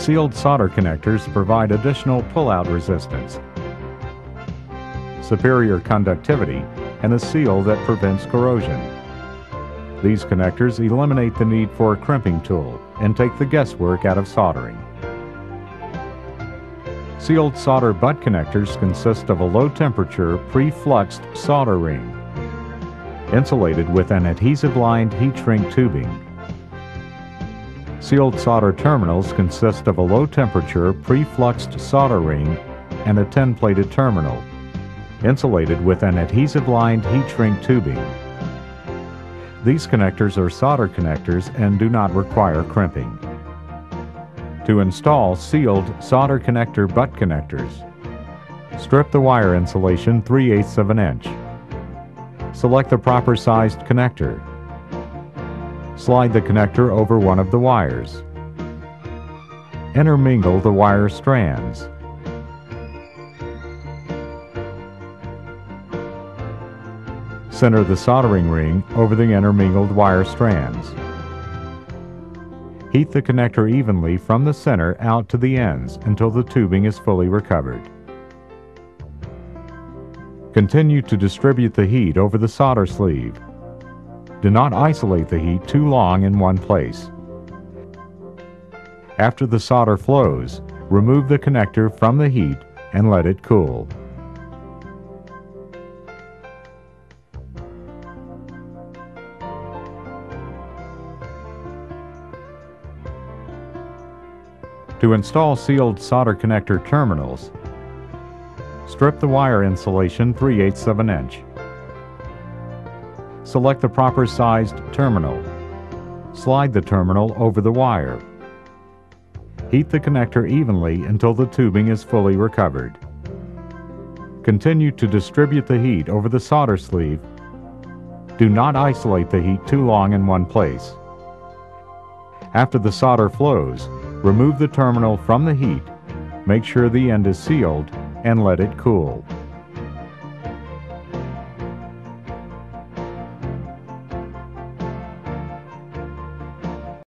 Sealed solder connectors provide additional pull-out resistance, superior conductivity, and a seal that prevents corrosion. These connectors eliminate the need for a crimping tool and take the guesswork out of soldering. Sealed solder butt connectors consist of a low-temperature pre-fluxed solder ring, insulated with an adhesive-lined heat shrink tubing. Sealed solder terminals consist of a low-temperature pre-fluxed solder ring and a 10-plated terminal, insulated with an adhesive-lined heat shrink tubing. These connectors are solder connectors and do not require crimping. To install sealed solder connector butt connectors, strip the wire insulation 3/8 of an inch. Select the proper sized connector. Slide the connector over one of the wires. Intermingle the wire strands. Center the soldering ring over the intermingled wire strands. Heat the connector evenly from the center out to the ends until the tubing is fully recovered. Continue to distribute the heat over the solder sleeve. Do not isolate the heat too long in one place. After the solder flows, remove the connector from the heat and let it cool. To install sealed solder connector terminals, strip the wire insulation 3/8 of an inch. Select the proper sized terminal. Slide the terminal over the wire. Heat the connector evenly until the tubing is fully recovered. Continue to distribute the heat over the solder sleeve. Do not isolate the heat too long in one place. After the solder flows, remove the terminal from the heat, make sure the end is sealed, and let it cool.